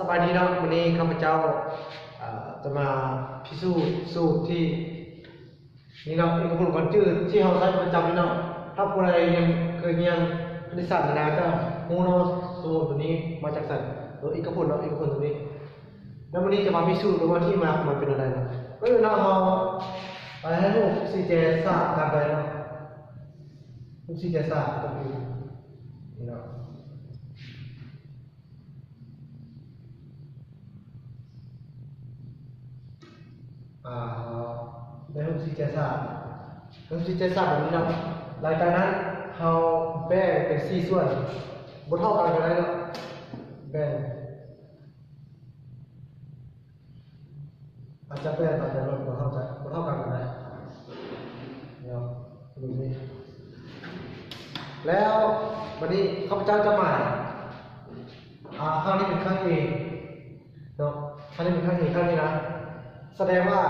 สบายดีเนาะวันนี้ข้าพเจ้าจะมาพิสูจน์สูตรที่นี่เนาะอีกคนก่อนชื่อที่เราใช้ประจำนี่เนาะถ้าผู้ใดยังเคยเรียนคณิตศาสตร์นะก็ฮู้เนาะตัวนี้มาจากสัตว์หรืออีกคนเนาะอีกคนตัวนี้แล้ววันนี้จะมาพิสูจน์ว่าที่มาของมันเป็นอะไรเนาะก็คือเราไปให้ลูกซีเจศาสตร์กันไปเนาะลูกซีเจศาสตร์ก็คือนี่เนาะในห้องซีเจศาสตร์ห้องซีเจศาสตร์แบบนี้เนาะรายการนั้นเราแบ่งเป็น4ส่วนบนเท่ากันกันได้เนาะแบ่งอาจจะแบ่งอาจจะลดบนเท่ากันกันได้เนาะดูนี่แล้ววันนี้ข้าพเจ้าจะมาข้างนี้เป็นข้าง A เนาะข้างนี้เป็นข้าง A ข้างนี้นะแสดงว่า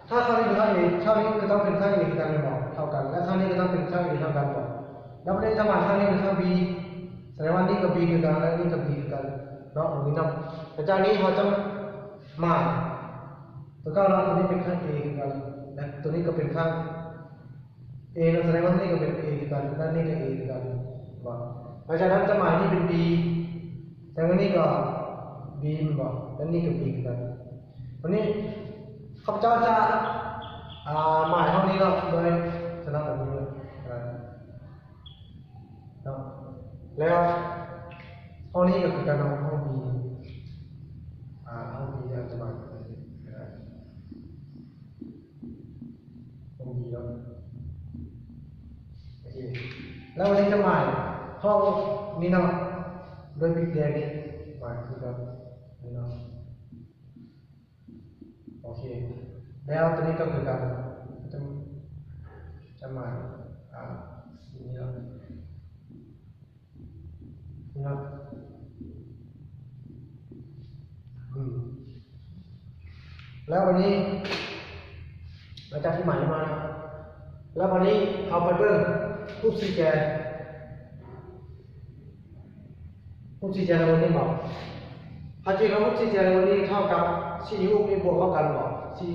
ถ้าข้างนี้เป็นข้าง A ข้างนี้ก็ต้องเป็นข้าง A กันหมดเท่ากันและข้างนี้ก็ต้องเป็นข้าง A เท่ากันหมดแล้ววันนี้จะมาข้างนี้เป็นข้าง B แสดงว่านี่กับ B คือกันและนี่กับ B คือกันเนาะตรงนี้เนาะแต่จากนี้เราจะมาตัวก้าวเราตัวนี้เป็นข้าง A คือกันและตัวนี้ก็เป็นข้าง A เราแสดงว่านี่ก็เป็น A คือกันและนี่ก็ A คือกันว่าหลังจากนั้นจะหมายนี่เป็น B แต่ว่านี่ก็ B มันบอกและนี่ก็ B คือกันวันนี้ข้าพเจ้าจะหมายห้องนี้เนาะโดยจะนั่งแบบนี้เลยเนาะแล้วห้องนี้ก็คือการเอาห้อง B ห้อง B เนี่ยจะหมายแบบนี้ห้อง B เนาะโอเคแล้ววันนี้จะหมายห้องนี้เนาะโดยปิดแดงนี้หมายคือกันนี่เนาะโอเคแล้วตัวนี้ก็คือการจะหมายนี่เนาะนี่เนาะแล้ววันนี้หลังจากที่หมายมาแล้ววันนี้เอาไปเบิ้งรูปซีแจรูปซีแจในวันนี้บอกถ้าจริงแล้วรูปซีแจในวันนี้เท่ากับซีรูปนี้บวกเข้ากันบอกซี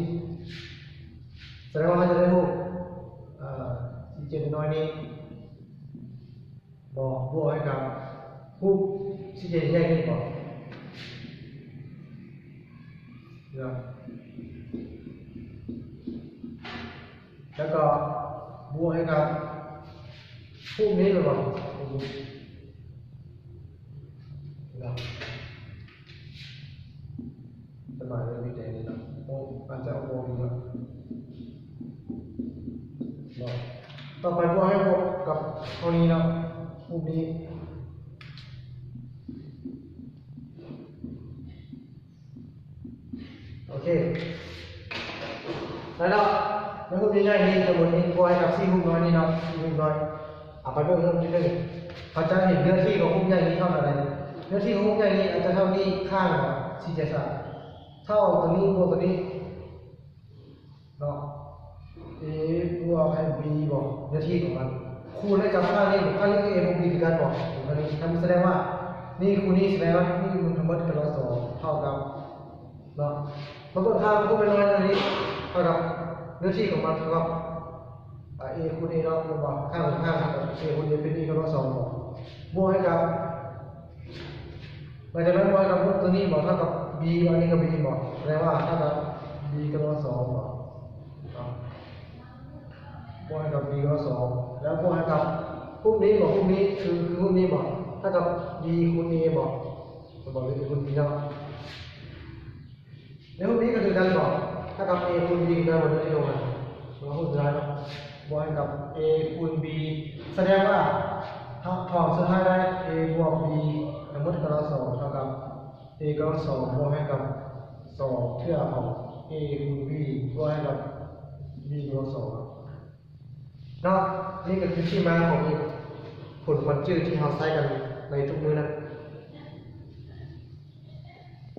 แสดงว่ามันจะได้รูปซีแจน้อยนี้บอกบวกให้กับรูปซีแจใหญ่นี้บอกแล้วก็บวกให้กับรูปนี้เลยบอกจะหมายเลยมีแต่นี้นะโอ้อาจจะเอาโบนี้นะต่อไปบวกให้บวกกับเท่านี้นะรูปนี้โอเคแล้วรูปนี้ง่ายนี่สมมตินี้บวกให้กับ4รูปน้อยนี่เนาะ4รูปน้อยเอาไปเพิ่มนิดนึงเขาจะเห็นเนื้อที่ของรูปใหญ่นี้เท่าไหร่เนื้อที่ของรูปใหญ่นี้อาจจะเท่านี้ข้าง4 7 3เท่าตัวนี้บวกตัวนี้เนาะบวกให้ b บอกเนื้อที่ของมันคูณให้กับข้างนี้ก็ a บวก b คือการบอกตรงนี้ทำแสดงว่านี่คูณนี่แสดงว่านี่มันทั้งหมดเป็นร้อยสองเท่ากับเนาะมันก็ข้างคูณไปน้อยตรงนี้เท่ากับเนื้อที่ของมันเท่ากับa คูณ a เนาะมันบอกข้างกับข้างกับ a คูณ a เป็น e ก็ร้อยสองบอกบวกให้กับหลังจากนั้นบวกกับตัวนี้บอกเท่ากับ b อันนี้กับ b บอกแสดงว่าเท่ากับ b กำลังสองบอกบวกกับ b กำลังสองแล้วบวกกับพวกนี้บอกพวกนี้คือพวกนี้บอกเท่ากับ b คูณ a บอกบอกเลยคูณ b เนาะแล้วพวกนี้ก็คือการบอกเท่ากับ a คูณ b ได้หมดเลยที่ลงมาเราพูดได้เนาะบวกกับ a คูณ b แสดงว่าถ้าถอดสุดท้ายได้ a บวก b ทั้งหมดกำลังสองเท่ากับ a กำลังสองบวกให้กับ2เท่ากับ a คูณ b บวกให้กับ b กำลังสองเนาะนี่ก็คือที่มาของผลวัดชื่อที่เราใช้กันในทุกมื้อนะ